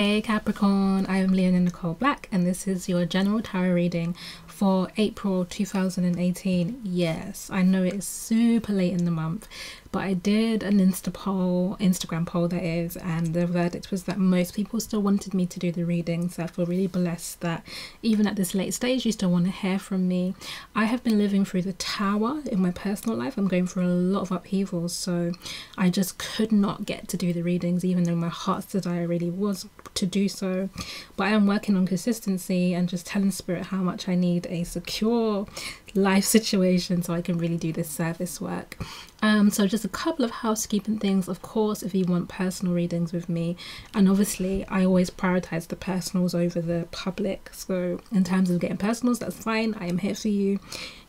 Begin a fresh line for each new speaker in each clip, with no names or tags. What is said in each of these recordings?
Hey Capricorn, I am Leonie Nicole Black and this is your general tarot reading for April 2018. Yes, I know it's super late in the month, but I did an Instagram poll that is, and the verdict was that most people still wanted me to do the reading, so I feel really blessed that even at this late stage you still want to hear from me. I have been living through the tower in my personal life. I'm going through a lot of upheavals, so I just could not get to do the readings even though my heart's desire really was to do so. But I am working on consistency and just telling spirit how much I need a secure life situation so I can really do this service work. So just a couple of housekeeping things. Of course, if you want personal readings with me, and obviously I always prioritize the personals over the public, so in terms of getting personals, that's fine. I am here for you.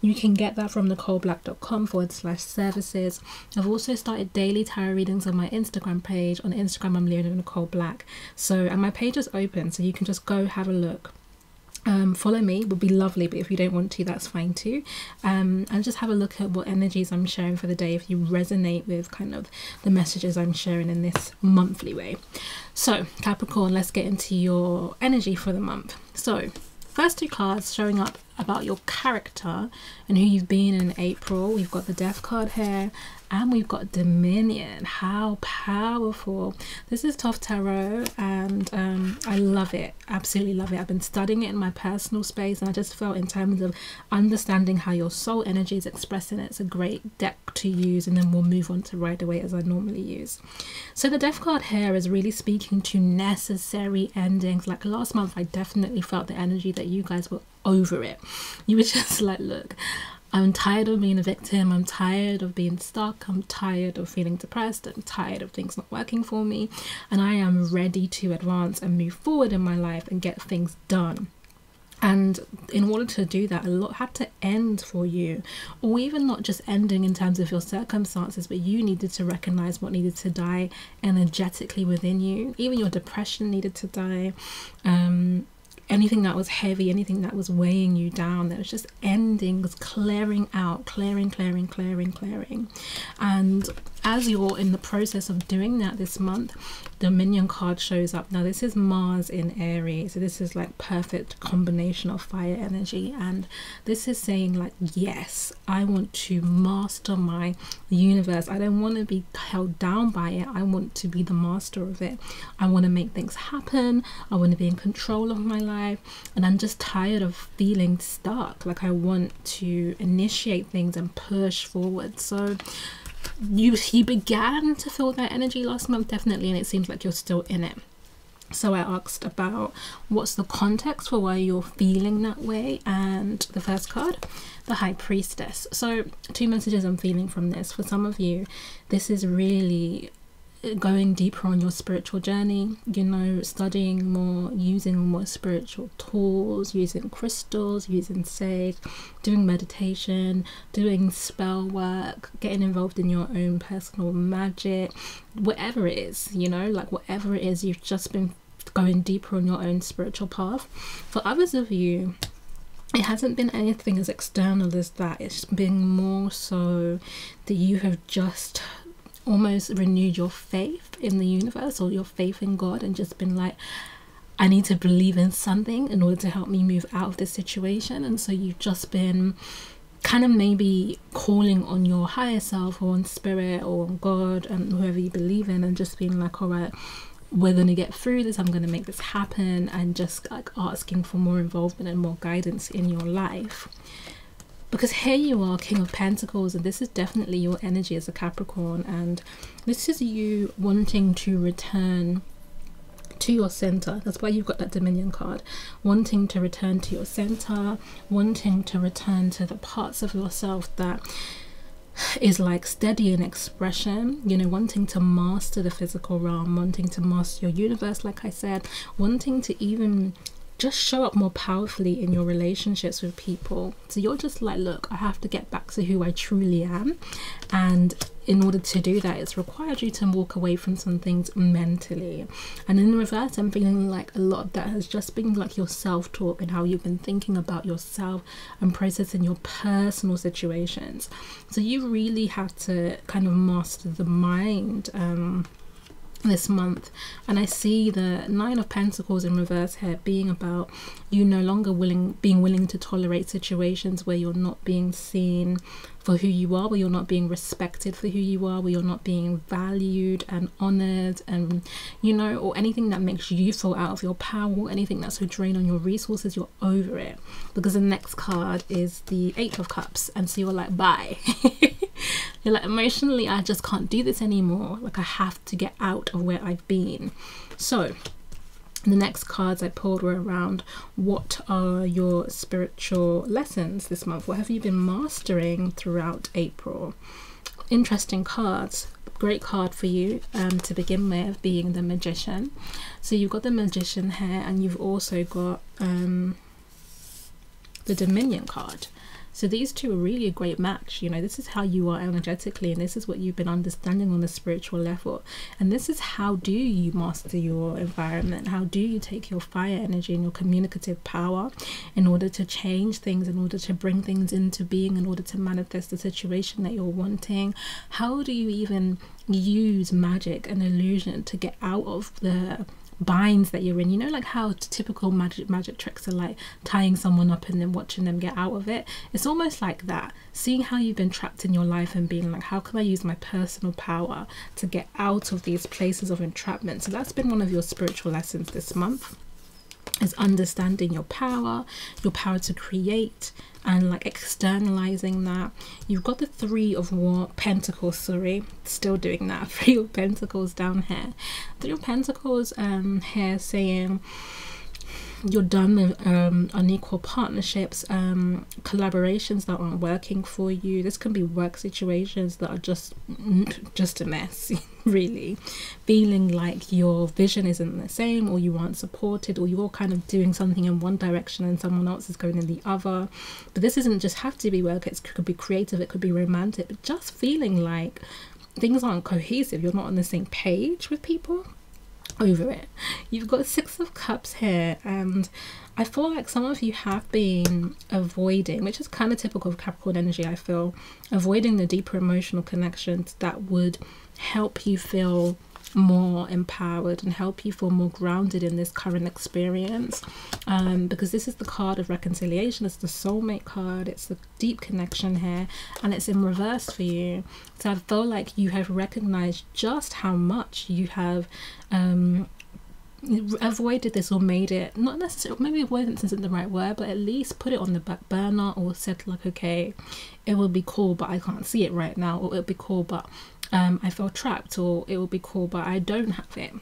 You can get that from nicoleblack.com/services. I've also started daily tarot readings on my Instagram page. On Instagram I'm Leonie Nicole Black, so and my page is open, so you can just go have a look. Follow me would be lovely, but if you don't want to, that's fine too. And just have a look at what energies I'm sharing for the day if you resonate with kind of the messages I'm sharing in this monthly way. So Capricorn, let's get into your energy for the month. So first two cards showing up about your character and who you've been in April. We've got the Death card here and we've got Dominion. How powerful. This is Tough Tarot and I love it, absolutely love it. I've been studying it in my personal space and I just felt in terms of understanding how your soul energy is expressing it, it's a great deck to use, and then we'll move on to Ride Away as I normally use. So the Death card here is really speaking to necessary endings. Like last month I definitely felt the energy that you guys were over it. You were just like, look, I'm tired of being a victim, I'm tired of being stuck, I'm tired of feeling depressed, I'm tired of things not working for me, and I am ready to advance and move forward in my life and get things done. And in order to do that, a lot had to end for you, or even not just ending in terms of your circumstances, but you needed to recognize what needed to die energetically within you. Even your depression needed to die. Anything that was heavy, anything that was weighing you down, that was just ending, was clearing out, clearing. And as you're in the process of doing that this month, the Dominion card shows up. Now this is Mars in Aries, so this is like perfect combination of fire energy, and this is saying like, yes, I want to master my universe. I don't want to be held down by it. I want to be the master of it. I want to make things happen. I want to be in control of my life, and I'm just tired of feeling stuck. Like I want to initiate things and push forward. So you began to feel that energy last month, definitely, and it seems like you're still in it. So I asked about what's the context for why you're feeling that way, and the first card, the High Priestess. So two messages I'm feeling from this. For some of you, this is really going deeper on your spiritual journey, you know, studying more, using more spiritual tools, using crystals, using sage, doing meditation, doing spell work, getting involved in your own personal magic, whatever it is, you know, like whatever it is, you've just been going deeper on your own spiritual path. For others of you, it hasn't been anything as external as that. It's been more so that you have just almost renewed your faith in the universe or your faith in God, and just been like, I need to believe in something in order to help me move out of this situation. And so you've just been kind of maybe calling on your higher self or on spirit or on God and whoever you believe in, and just being like, all right, we're going to get through this, I'm going to make this happen, and just like asking for more involvement and more guidance in your life. Because here you are, King of Pentacles, and this is definitely your energy as a Capricorn, and this is you wanting to return to your center. That's why you've got that Dominion card, wanting to return to your center, wanting to return to the parts of yourself that is like steady in expression, you know, wanting to master the physical realm, wanting to master your universe, like I said, wanting to even just show up more powerfully in your relationships with people. So you're just like, look, I have to get back to who I truly am, and in order to do that, it's required you to walk away from some things mentally. And in reverse, I'm feeling like a lot of that has just been like your self-talk and how you've been thinking about yourself and processing your personal situations. So you really have to kind of master the mind this month. And I see the Nine of Pentacles in reverse here being about you no longer being willing to tolerate situations where you're not being seen for who you are, where you're not being respected for who you are, where you're not being valued and honored, and you know, or anything that makes you feel out of your power, anything that's a drain on your resources. You're over it, because the next card is the Eight of Cups, and so you're like, bye. You're like, emotionally, I just can't do this anymore. Like, I have to get out of where I've been. So the next cards I pulled were around, what are your spiritual lessons this month? What have you been mastering throughout April? Interesting cards. Great card for you to begin with, being the Magician. So you've got the Magician here, and you've also got the Dominion card. So these two are really a great match. You know, this is how you are energetically, and this is what you've been understanding on the spiritual level. And this is how do you master your environment? How do you take your fire energy and your communicative power in order to change things, in order to bring things into being, in order to manifest the situation that you're wanting? How do you even use magic and illusion to get out of the binds that you're in? You know, like how typical magic tricks are like tying someone up and then watching them get out of it. It's almost like that, seeing how you've been trapped in your life and being like, how can I use my personal power to get out of these places of entrapment? So that's been one of your spiritual lessons this month, is understanding your power to create, and like externalizing that. You've got the Three of Pentacles, sorry, still doing that. Three of Pentacles down here. Three of Pentacles here saying you're done with unequal partnerships, collaborations that aren't working for you. This can be work situations that are just a mess, really. Feeling like your vision isn't the same, or you aren't supported, or you're kind of doing something in one direction and someone else is going in the other. But this doesn't just have to be work, it could be creative, it could be romantic, but just feeling like things aren't cohesive, you're not on the same page with people. Over it. You've got Six of Cups here, and I feel like some of you have been avoiding, which is kind of typical of Capricorn energy, I feel, avoiding the deeper emotional connections that would help you feel more empowered and help you feel more grounded in this current experience, because this is the card of reconciliation. It's the soulmate card, it's the deep connection here, and it's in reverse for you. So I feel like you have recognized just how much you have avoided this, or made it, not necessarily, maybe avoidance isn't the right word, but at least put it on the back burner, or said like, okay, it will be cool but I can't see it right now, or it'll be cool but I feel trapped, or it will be cool but I don't have it.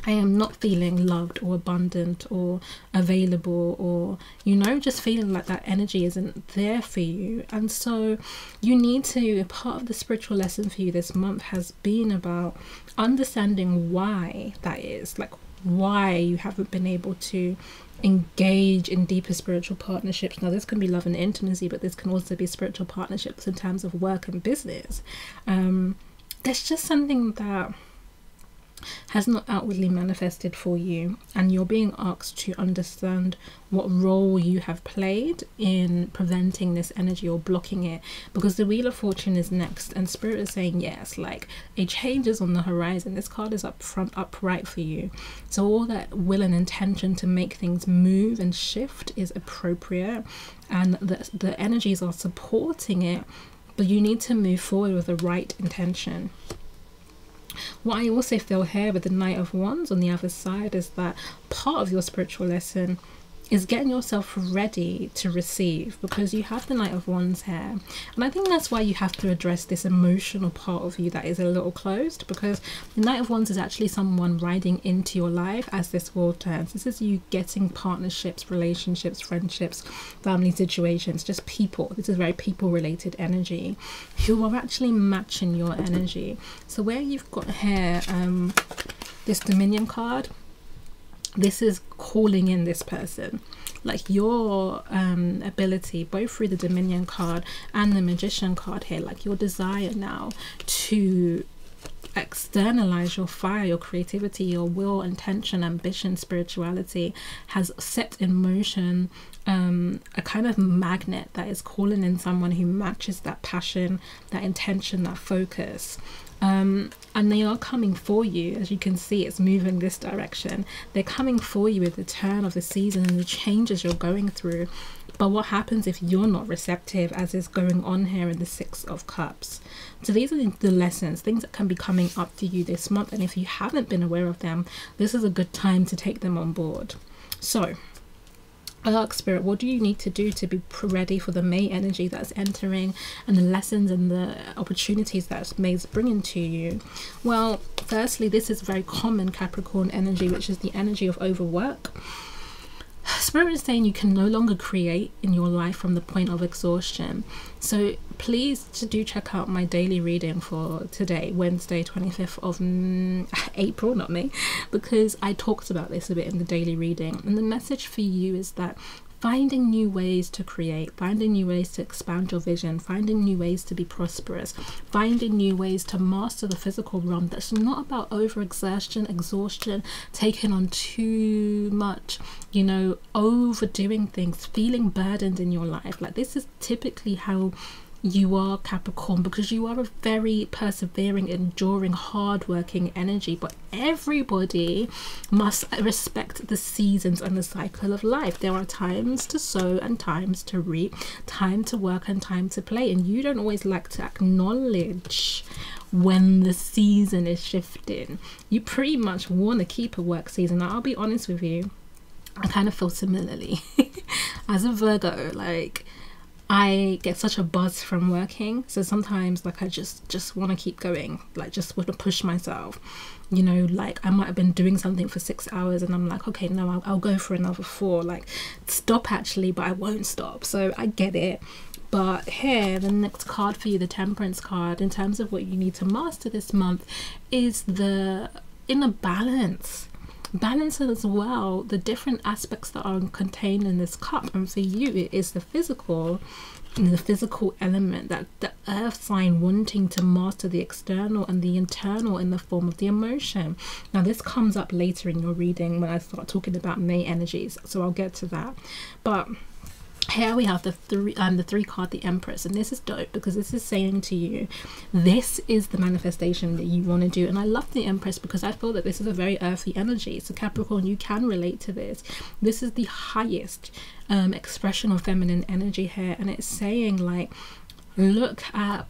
I am not feeling loved or abundant or available, or you know, just feeling like that energy isn't there for you. And so you need to, part of the spiritual lesson for you this month has been about understanding why that is, like why you haven't been able to engage in deeper spiritual partnerships. Now this can be love and intimacy, but this can also be spiritual partnerships in terms of work and business. There's just something that has not outwardly manifested for you, and you're being asked to understand what role you have played in preventing this energy or blocking it, because the Wheel of Fortune is next, and Spirit is saying yes, like a change is on the horizon. This card is up front, upright for you, so all that will and intention to make things move and shift is appropriate, and the energies are supporting it, but you need to move forward with the right intention. What I also feel here with the Knight of Wands on the other side is that part of your spiritual lesson is getting yourself ready to receive, because you have the Knight of Wands here, and I think that's why you have to address this emotional part of you that is a little closed, because the Knight of Wands is actually someone riding into your life as this world turns. This is you getting partnerships, relationships, friendships, family situations, just people. This is very people related energy who are actually matching your energy. So where you've got here this Dominion card, this is calling in this person, like your ability, both through the Dominion card and the Magician card here, like your desire now to externalize your fire, your creativity, your will, intention, ambition, spirituality has set in motion a kind of magnet that is calling in someone who matches that passion, that intention, that focus. And they are coming for you. As you can see, it's moving this direction. They're coming for you with the turn of the season and the changes you're going through. But what happens if you're not receptive, as is going on here in the Six of Cups? So these are the lessons, things that can be coming up to you this month. And if you haven't been aware of them, this is a good time to take them on board. So I ask Spirit, what do you need to do to be ready for the May energy that's entering, and the lessons and the opportunities that May is bringing to you? Well, firstly, this is very common Capricorn energy, which is the energy of overwork. Spirit is saying you can no longer create in your life from the point of exhaustion. So please do check out my daily reading for today, Wednesday 25th of April, not May, because I talked about this a bit in the daily reading. And the message for you is that finding new ways to create, finding new ways to expand your vision, finding new ways to be prosperous, finding new ways to master the physical realm. That's not about overexertion, exhaustion, taking on too much, you know, overdoing things, feeling burdened in your life. Like, this is typically how you are, Capricorn, because you are a very persevering, enduring, hard-working energy. But everybody must respect the seasons and the cycle of life. There are times to sow and times to reap, time to work and time to play, and you don't always like to acknowledge when the season is shifting. You pretty much want to keep a work season. Now, I'll be honest with you, I kind of feel similarly. As a Virgo, like, I get such a buzz from working, so sometimes, like, I just want to keep going, like, just want to push myself, you know. Like, I might have been doing something for 6 hours and I'm like, okay, no, I'll go for another 4, like, stop actually, but I won't stop. So I get it. But here, the next card for you, the Temperance card, in terms of what you need to master this month, is the inner balance as well, the different aspects that are contained in this cup. And for you, it is the physical element, that the earth sign wanting to master the external and the internal in the form of the emotion. Now, this comes up later in your reading when I start talking about May energies, so I'll get to that. But here we have the three card, the Empress, and this is dope because this is saying to you, this is the manifestation that you want to do. And I love the Empress because I feel that this is a very earthy energy. So Capricorn, you can relate to this. This is the highest expression of feminine energy here, and it's saying, like, look at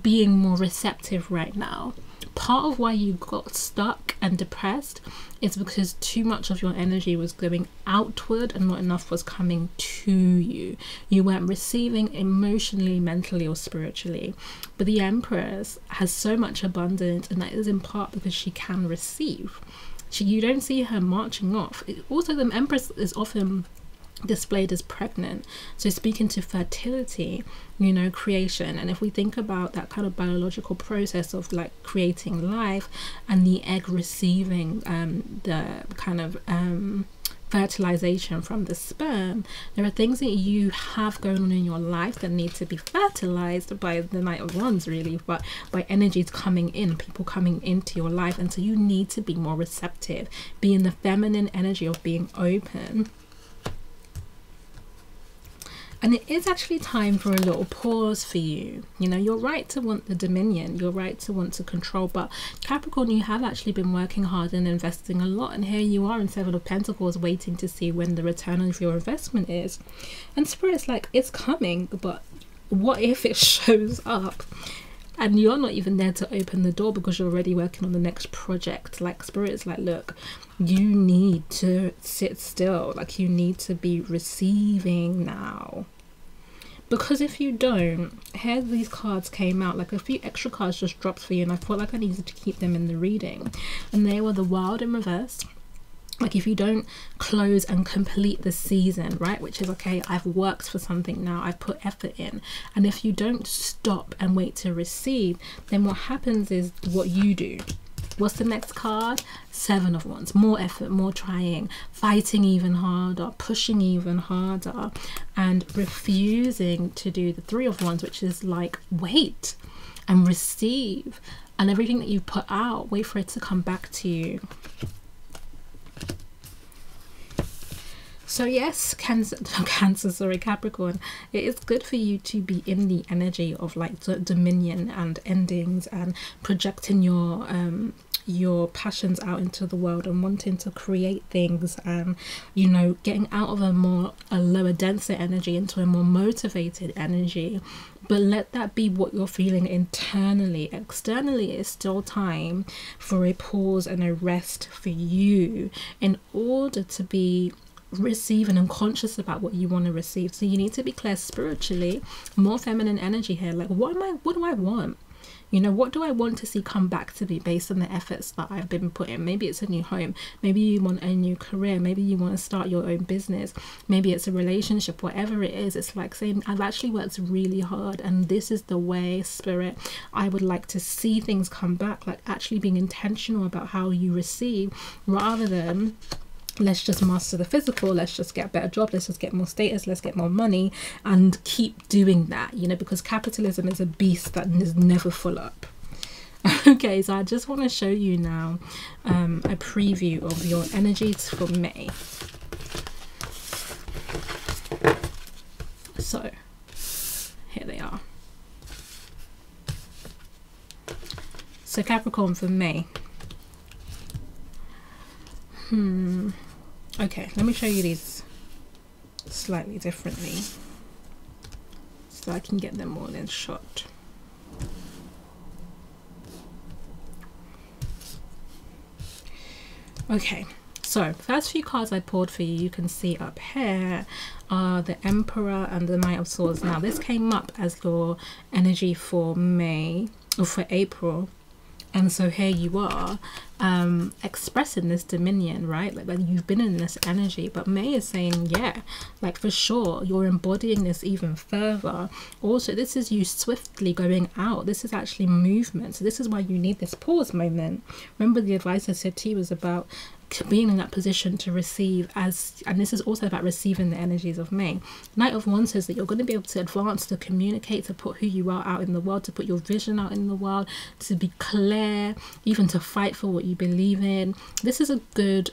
being more receptive right now. Part of why you got stuck and depressed is because too much of your energy was going outward and not enough was coming to you. You weren't receiving emotionally, mentally, or spiritually. But the Empress has so much abundance, and that is in part because she can receive. You don't see her marching off. Also, the Empress is often displayed as pregnant, so speaking to fertility, you know, creation. And if we think about that kind of biological process of, like, creating life and the egg receiving the kind of fertilization from the sperm, there are things that you have going on in your life that need to be fertilized by the Knight of Wands, really, but by energies coming in, people coming into your life. And so you need to be more receptive, be in the feminine energy of being open. And it is actually time for a little pause for you. You know, you're right to want the dominion, you're right to want to control, but Capricorn, you have actually been working hard and investing a lot, and here you are in Seven of Pentacles waiting to see when the return of your investment is. And Spirit's like, it's coming, but what if it shows up and you're not even there to open the door because you're already working on the next project? Like, Spirit's like, look, you need to sit still. Like, you need to be receiving now. Because if you don't, here these cards came out, like a few extra cards just dropped for you, and I felt like I needed to keep them in the reading. And they were the Wild in reverse. Like, if you don't close and complete the season, right, which is, okay, I've worked for something now, I've put effort in, and if you don't stop and wait to receive, then what happens is what you do. What's the next card? Seven of Wands. More effort, more trying, fighting even harder, pushing even harder, and refusing to do the Three of Wands, which is like, wait and receive, and everything that you put out, wait for it to come back to you. So yes, Capricorn, it is good for you to be in the energy of like dominion and endings, and projecting your passions out into the world, and wanting to create things, and you know, getting out of a lower, denser energy into a more motivated energy. But let that be what you're feeling internally. Externally, it's still time for a pause and a rest for you, in order to be receiving and conscious about what you want to receive. So you need to be clear spiritually, more feminine energy here. Like, what do I want? You know, what do I want to see come back to me based on the efforts that I've been putting? Maybe it's a new home, maybe you want a new career, maybe you want to start your own business, maybe it's a relationship. Whatever it is, it's like saying, I've actually worked really hard, and this is the way, spirit, I would like to see things come back. Like actually being intentional about how you receive, rather than let's just master the physical, let's just get a better job, let's just get more status, let's get more money, and keep doing that, you know, because capitalism is a beast that is never full up. Okay, so I just want to show you now a preview of your energies for May. So here they are. So Capricorn for May. Okay, let me show you these slightly differently so I can get them all in shot. Okay, so first few cards I pulled for you, you can see up here are the Emperor and the Knight of Swords. Now this came up as your energy for May, or for April. And so here you are expressing this dominion, right? Like you've been in this energy, but May is saying, yeah, like for sure, you're embodying this even further. Also, this is you swiftly going out. This is actually movement. So this is why you need this pause moment. Remember the advice I said to you was about being in that position to receive, and this is also about receiving the energies of May. Knight of Wands says that you're going to be able to advance, to communicate, to put who you are out in the world, to put your vision out in the world, to be clear, even to fight for what you believe in. This is a good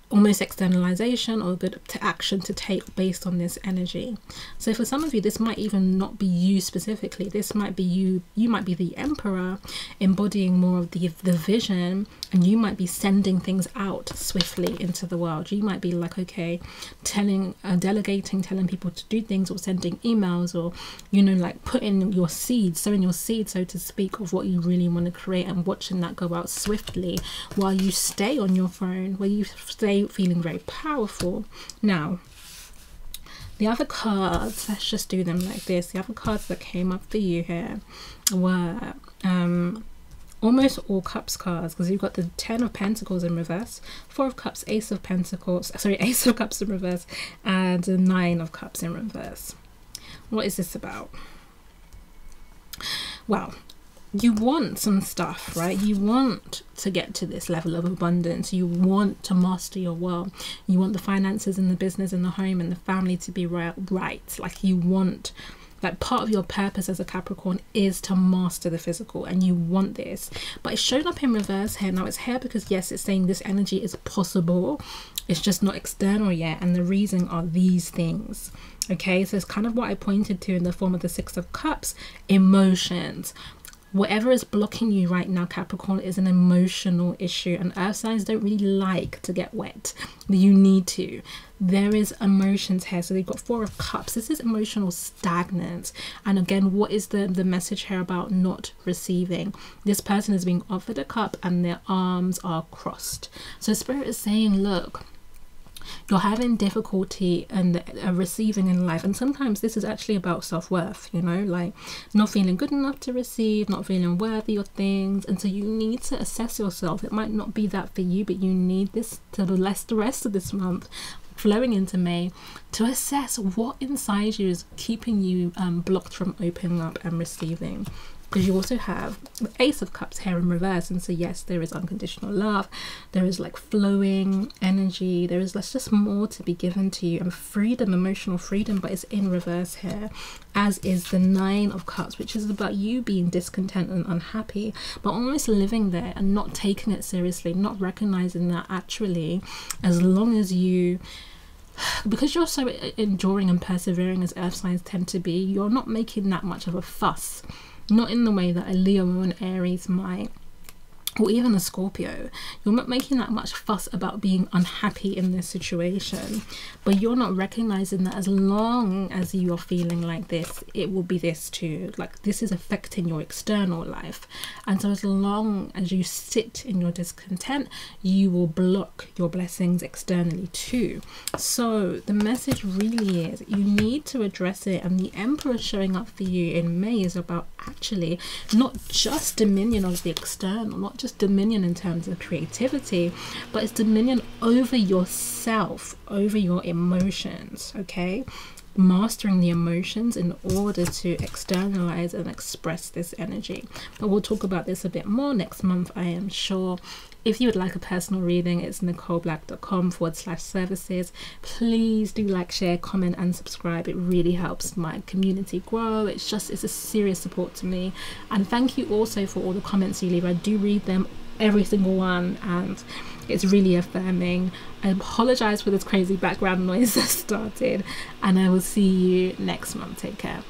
almost externalization, or good to action to take based on this energy. So for some of you, this might even not be you specifically. This might be you might be the Emperor, embodying more of the vision, and you might be sending things out swiftly into the world. You might be like, okay, delegating, telling people to do things, or sending emails, or you know, like putting your seed, sowing your seed, so to speak, of what you really want to create, and watching that go out swiftly while you stay on your throne, where you stay feeling very powerful. Now the other cards, let's just do them like this. The other cards that came up for you here were almost all Cups cards, because you've got the 10 of Pentacles in reverse, 4 of Cups, Ace of Pentacles, sorry, Ace of Cups in reverse, and the 9 of Cups in reverse. What is this about? Well, you want some stuff, right? You want to get to this level of abundance. You want to master your world. You want the finances and the business and the home and the family to be right. Like you want, like part of your purpose as a Capricorn is to master the physical, and you want this. But it's showing up in reverse here. Now it's here because yes, it's saying this energy is possible. It's just not external yet. And the reason are these things. Okay, so it's kind of what I pointed to in the form of the 6 of Cups, emotions. Whatever is blocking you right now, Capricorn, is an emotional issue, and earth signs don't really like to get wet. You need to. There is emotions here. So they've got 4 of Cups. This is emotional stagnant. And again, what is the message here about not receiving? This person is being offered a cup and their arms are crossed. So Spirit is saying, look, you're having difficulty and receiving in life, and sometimes this is actually about self-worth, you know, like not feeling good enough to receive, not feeling worthy of things, and so you need to assess yourself. It might not be that for you, but you need this to bless the rest of this month flowing into May to assess what inside you is keeping you blocked from opening up and receiving. because you also have the Ace of Cups here in reverse. And so yes, there is unconditional love, there is like flowing energy, there is just more to be given to you, and freedom, emotional freedom, but it's in reverse here, as is the Nine of Cups, which is about you being discontent and unhappy, but almost living there and not taking it seriously, not recognizing that actually, as long as you, because you're so enduring and persevering as earth signs tend to be, you're not making that much of a fuss, not in the way that a Leo or an Aries might, or even a Scorpio. You're not making that much fuss about being unhappy in this situation, but you're not recognizing that as long as you are feeling like this, it will be this too. Like, this is affecting your external life, and so as long as you sit in your discontent, you will block your blessings externally too. So the message really is you need to address it, and the Emperor showing up for you in May is about actually not just dominion of the external, not just dominion in terms of creativity, but it's dominion over yourself, over your emotions. Okay, mastering the emotions in order to externalize and express this energy. But we'll talk about this a bit more next month, I am sure. If you would like a personal reading, it's nicoleblack.com/services. Please do like, share, comment and subscribe. It really helps my community grow. It's a serious support to me. And thank you also for all the comments you leave. I do read them, every single one, and it's really affirming. I apologize for this crazy background noise that started, and I will see you next month. Take care.